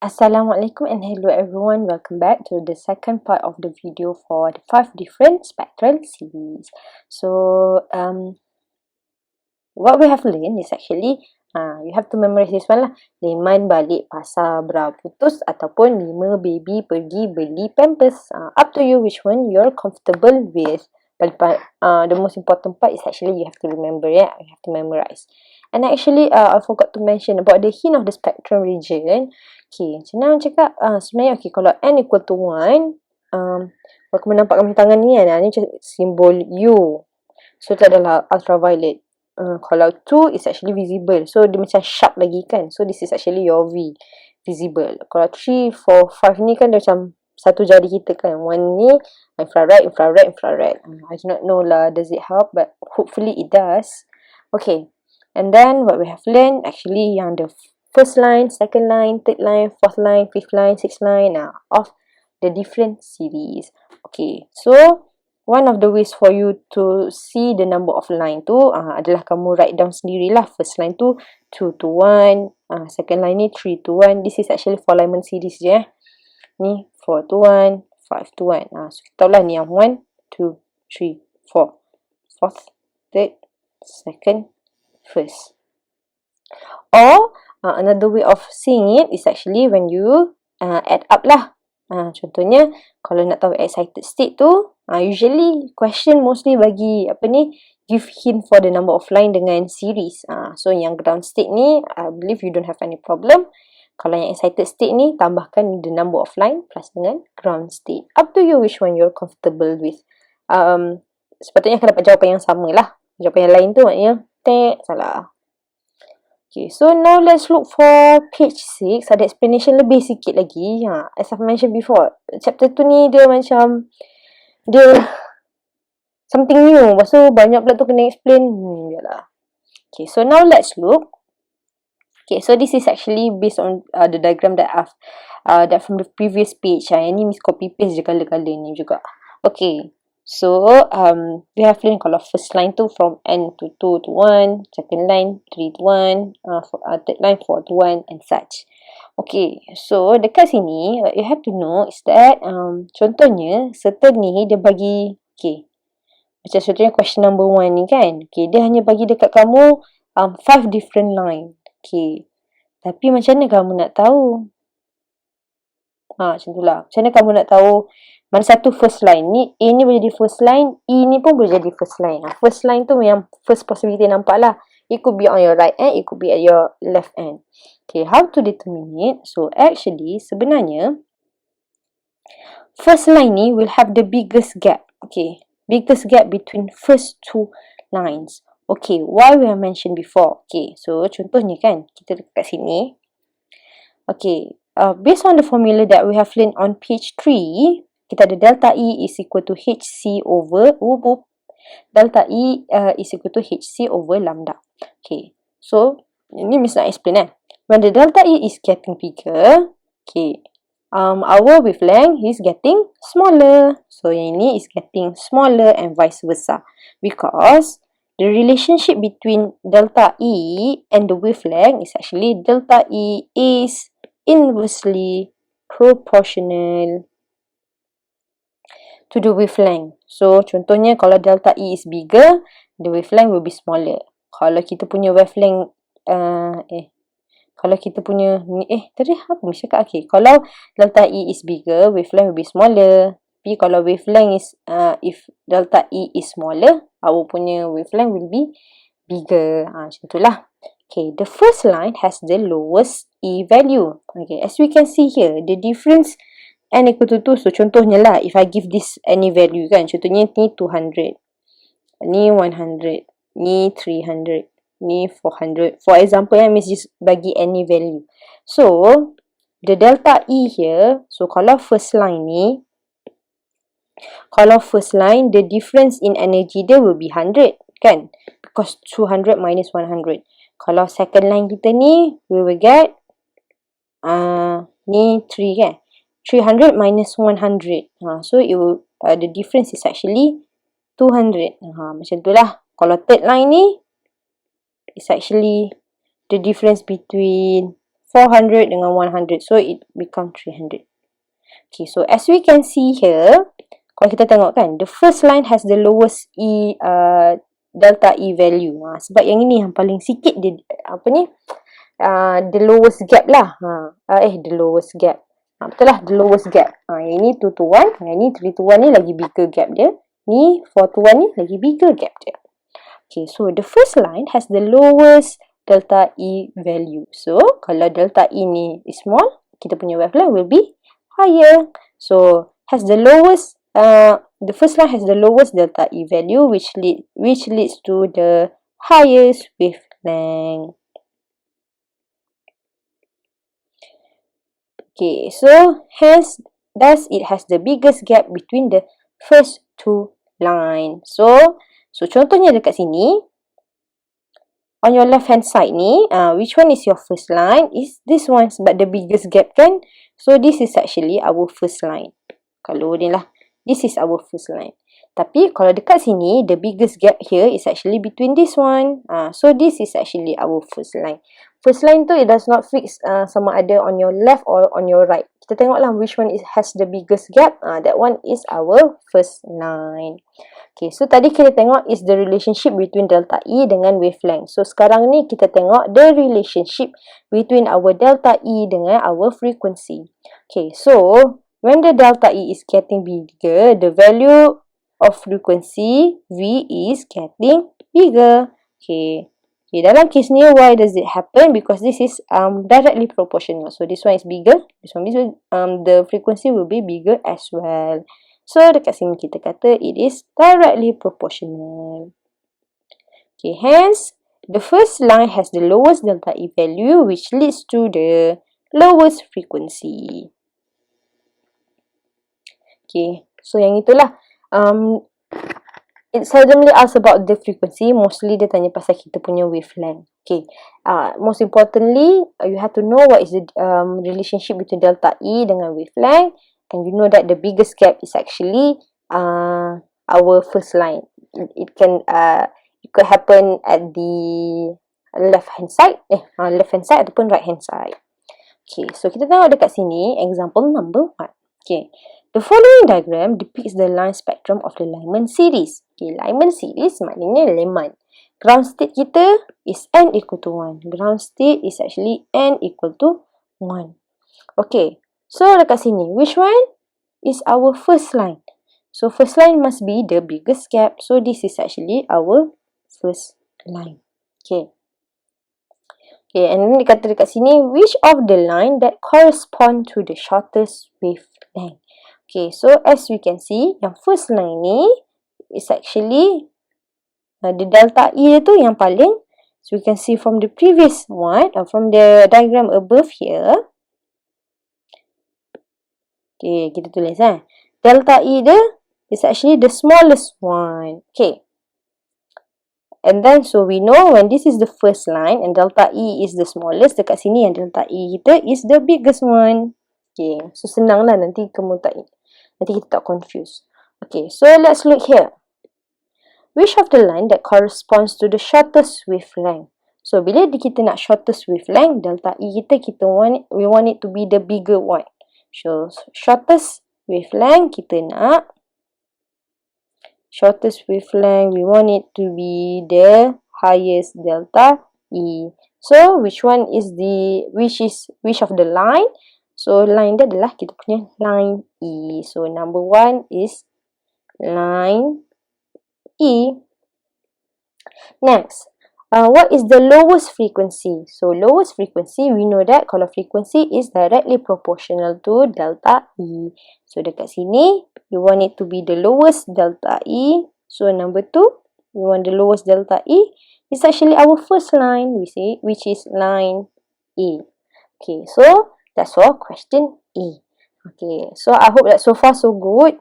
Assalamualaikum and hello everyone, welcome back to the second part of the video for the 5 different spectral series. So what we have learned is actually you have to memorize this one lah. Leman balik pasar bra putus ataupun 5 baby pergi beli pampers. Up to you which one you're comfortable with. But the most important part is actually you have to remember, you have to memorize. And actually I forgot to mention about the hint of the spectrum region. Okay, senang cakap sebenarnya kalau n equal to 1, kalau kamu nampak kamu tangan ni kan, ni simbol U. So tak adalah ultraviolet. Kalau 2 is actually visible. So dia macam sharp lagi kan. So this is actually your V, visible. Kalau 3, 4, 5 ni kan dia macam satu jari kita kan. 1 ni infrared. I do not know lah does it help, but hopefully it does. Okay. And then what we have learned actually yang the first line, second line, third line, fourth line, fifth line, sixth line of the different series. Okay, so one of the ways for you to see the number of line tu adalah kamu write down sendirilah. First line tu 2 to 1, second line ni 3 to 1. This is actually 4 Lyman series je ni 4 to 1, 5 to 1. So kita tahulah ni yang 1, 2, 3, 4, fourth, third, second, first. Or another way of seeing it is actually when you add up lah. Contohnya kalau nak tahu excited state tu, usually question mostly bagi give hint for the number of line dengan series. So yang ground state ni I believe you don't have any problem. Kalau yang excited state ni tambahkan the number of line plus dengan ground state. Up to you which one you're comfortable with. Sepatutnya akan dapat jawapan yang sama lah. Jawapan yang lain tu maknanya salah. Okay, so now let's look for page 6. Ada explanation lebih sikit lagi. As I've mentioned before, chapter 2 ni dia macam something new. Lepas tu banyak pula tu kena explain. Yalah. Okay, so now let's look. Okay, so this is actually based on the diagram that I've that from the previous page. Yang ni miss copy paste je color-color ni juga. Okay. So, we have learned kalau first line tu from n to 2 to 1, second line 3 to 1, third line 4 to 1 and such. Okay, so dekat sini, what you have to know is that, contohnya, certain ni dia bagi, okay, macam contohnya question number 1 ni kan, okay, dia hanya bagi dekat kamu 5 different line. Okay, tapi macam mana kamu nak tahu? Macam tu lah. Macam mana kamu nak tahu mana satu first line ni? A ni boleh jadi first line, E ni pun boleh jadi first line. First line tu yang first possibility nampak lah. It could be on your right hand, it could be at your left hand. Okay, how to determine it? So actually sebenarnya first line ni will have the biggest gap. Okay, biggest gap between first two lines. Okay, why we have mentioned before. Okay, so contohnya kan, kita dekat sini. Okay, based on the formula that we have learned on page 3, kita ada delta E is equal to HC over delta E is equal to HC over lambda. Okay, so ini Miss nak explain when the delta E is getting bigger, okay, our wavelength is getting smaller. So yang ini is getting smaller and vice versa, because the relationship between delta E and the wavelength is actually delta E is inversely proportional to the wavelength. So, contohnya kalau delta E is bigger, the wavelength will be smaller. Kalau kita punya wavelength, kalau kita punya, tadi apa mesti cakap? Okay, kalau delta E is bigger, wavelength will be smaller. Tapi kalau wavelength is, if delta E is smaller, our punya wavelength will be bigger. Macam itulah. Okay, the first line has the lowest E value. Okay, as we can see here, the difference n equal to 2. So, contohnya lah, if I give this any value kan, contohnya ni 200, ni 100, ni 300, ni 400. For example, Miss just bagi any value. So, the delta E here, so kalau first line ni, the difference in energy dia will be 100 kan, because 200 minus 100. Kalau second line kita ni, we will get ni 3 kan, 300 minus 100. So it will, the difference is actually 200. Macam tu lah. Kalau third line ni, it's actually the difference between 400 dengan 100. So, it become 300. Okay, so as we can see here, kalau kita tengok kan, the first line has the lowest delta E value. Sebab yang ini yang paling sikit dia, the lowest gap lah. The lowest gap. Betul lah, the lowest gap. Yang ini 2 to 1, yang ini 3 to 1 ni lagi bigger gap dia. Ni 4 to 1 ni lagi bigger gap dia. Okay, so the first line has the lowest delta E value. So, kalau delta E ni is small, kita punya wavelength will be higher. So, has the lowest, the first line has the lowest delta E value, which leads to the highest wavelength. Okay, so hence, thus it has the biggest gap between the first two lines. So contohnya dekat sini, on your left hand side ni, which one is your first line? Is this one, sebab the biggest gap kan? So this is actually our first line. Kalau ni lah, this is our first line. Tapi kalau dekat sini, the biggest gap here is actually between this one. So this is actually our first line. First line tu, it does not fix sama ada on your left or on your right. Kita tengoklah which one has the biggest gap. That one is our first line. Okay, so tadi kita tengok is the relationship between delta E dengan wavelength. So sekarang ni kita tengok the relationship between our delta E dengan our frequency. Okay, so when the delta E is getting bigger, the value of frequency V is getting bigger. Okay, dalam case ni, why does it happen? Because this is directly proportional. So this one is bigger. This one, the frequency will be bigger as well. So dekat sini kita kata it is directly proportional. Okay, hence the first line has the lowest delta E value, which leads to the lowest frequency. Okay, so yang itulah. It seldomly asks about the frequency. Mostly dia tanya pasal kita punya wavelength. Okay. Most importantly, you have to know what is the relationship between delta E dengan wavelength, and you know that the biggest gap is actually our first line. It could happen at the left hand side ataupun right hand side. Okay, so kita tengok dekat sini example number 1. Okay. The following diagram depicts the line spectrum of the Lyman series. Okay, Lyman series maknanya lemon. Ground state kita is n equal to 1. Ground state is actually n equal to 1. Okay, so dekat sini, which one is our first line? So first line must be the biggest gap. So this is actually our first line. Okay. Okay, and then dikata dekat sini, which of the line that correspond to the shortest wavelength? Okay, so as we can see, yang first line ni is actually the delta E tu yang paling. So we can see from the previous one, from the diagram above here. Okay, kita tulis delta E dia is actually the smallest one. Okay. And then, so we know when this is the first line and delta E is the smallest, dekat sini yang delta E kita is the biggest one. Okay, so senang lah nanti nanti kita tak confuse. Okay, so let's look here. Which of the line that corresponds to the shortest wavelength? So, bila kita nak shortest wavelength, delta E we want it to be the bigger one. So, shortest wavelength, we want it to be the highest delta E. So, which of the line? So, line dia adalah kita punya line E. So, number 1 is line E. Next, what is the lowest frequency? So, lowest frequency, we know that kalau frequency is directly proportional to delta E. So, dekat sini, you want it to be the lowest delta E. So, number 2, we want the lowest delta E. It's actually our first line, which is line E. Okay, so that's all question A. Okay, so I hope that so far so good.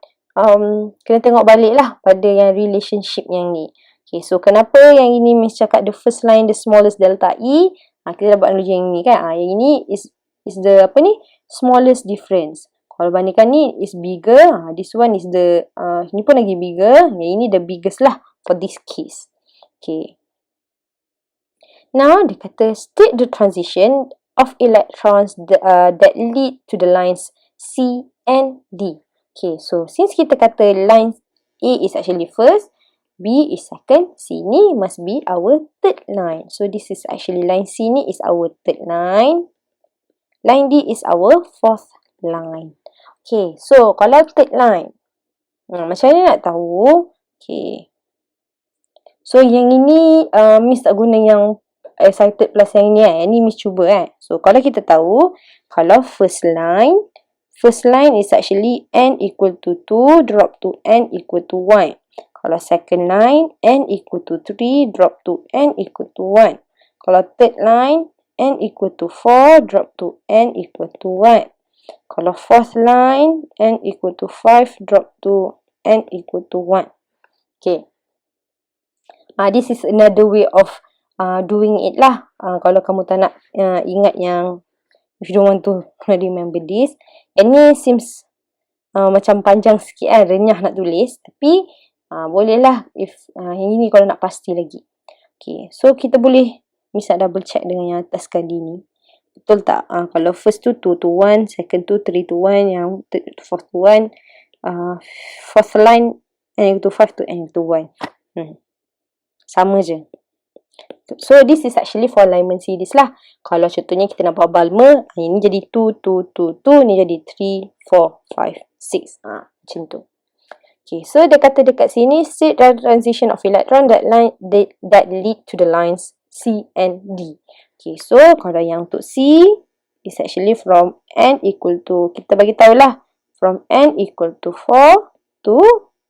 Kena tengok balik lah pada yang relationship yang ni. Okay, so kenapa yang ini Miss cakap the first line the smallest delta E? Kita dapat analogi yang ni kan. Yang ini is the smallest difference. Kalau bandingkan ni is bigger. This one is the ini pun lagi bigger. Yang ini the biggest lah for this case. Okay. Now dia kata state the transition of electrons that lead to the lines C and D. Okay, so since kita kata line A is actually first, B is second, C ni must be our third line. So this is actually line C ni is our third line. Line D is our fourth line. Okay, so kalau third line, macam mana nak tahu? Okay. So yang ini Miss tak guna yang excited plus yang ni Yang ni Miss cuba So kalau kita tahu, kalau first line is actually n equal to 2 drop to n equal to 1. Kalau second line, n equal to 3 drop to n equal to 1. Kalau third line, n equal to 4 drop to n equal to 1. Kalau fourth line, n equal to 5 drop to n equal to 1. Okay. This is another way of doing it lah. Kalau kamu tak nak ingat yang, if you don't want to remember this. Yang ni seems macam panjang sikit renyah nak tulis. Tapi bolehlah if yang ini kalau nak pasti lagi. Okay, so kita boleh misal double check dengan yang atas kali ni. Betul tak? Kalau first tu 2 to 1, second tu 3 to 1, yang third to fourth to 1, fourth line n equal to 5 to n equal to 1. Sama je. So this is actually for alignment series lah. Kalau contohnya kita nak buat Balmer, ini jadi 2, 2, 2, 2, ni jadi 3, 4, 5, 6. Macam tu. Okay, so dia kata dekat sini, state the transition of electron that lead to the lines C and D. Okay, so kalau yang untuk C is actually from n equal to, kita bagi tahulah, from n equal to 4 to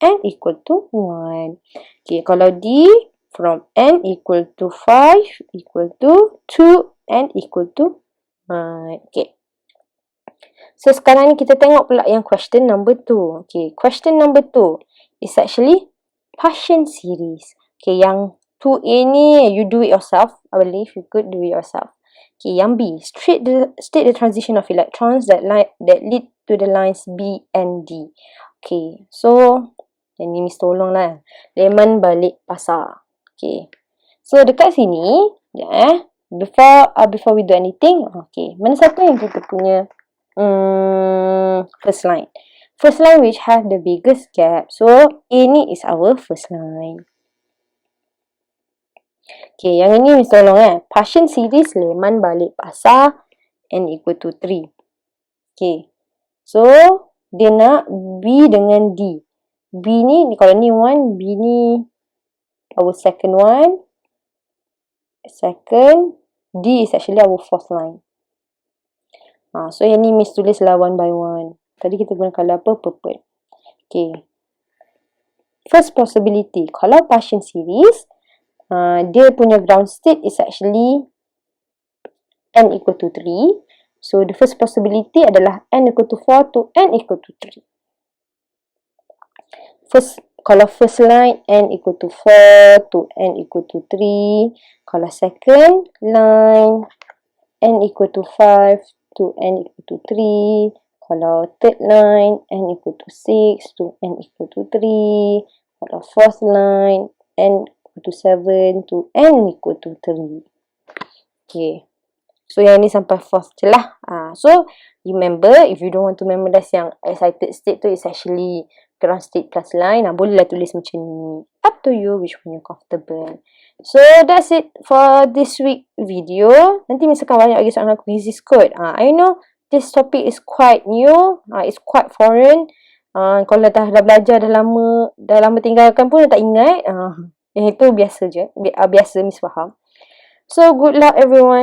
n equal to 1. Okay, kalau D, from n equal to 5 equal to 2 n equal to 1. Okay. So sekarang ni kita tengok pula yang question number 2. Okay, question number 2 is actually Paschen series. Okay, yang 2A ni you do it yourself. I believe you could do it yourself. Okay, yang B, state the transition of electrons that lead to the lines B and D. Okay, so yang ni Miss tolong lah. Leman balik pasar. Okay, so dekat sini, before we do anything, okay, mana satu yang kita punya first line? First line which have the biggest gap. So A ni is our first line. Okay, yang ini Miss tolong Paschen series leman balik pasar n equal to 3. Okay, so dia nak B dengan D. B ni kalau ni 1, B ni our second one. Second, D is actually our fourth line. So yang ni Miss tulis lah one by one. Tadi kita guna color apa? Purple. Okay. First possibility, kalau Paschen series, dia punya ground state is actually n equal to 3. So the first possibility adalah n equal to 4 to n equal to 3. Kalau first line, n equal to 4 to n equal to 3. Kalau second line, n equal to 5 to n equal to 3. Kalau third line, n equal to 6 to n equal to 3. Kalau fourth line, n equal to 7 to n equal to 3. Okay. So yang ni sampai fourth je lah. So remember, if you don't want to memorize yang excited state tu is actually ground state plus line, bolehlah tulis macam ni. Up to you which one you're comfortable. So that's it for this week video. Nanti misalkan banyak lagi soalan quizzes kot. I know this topic is quite new, it's quite foreign. Kalau dah belajar dah lama tinggalkan pun dah tak ingat. Itu biasa je. Biasa Miss faham. So good luck everyone.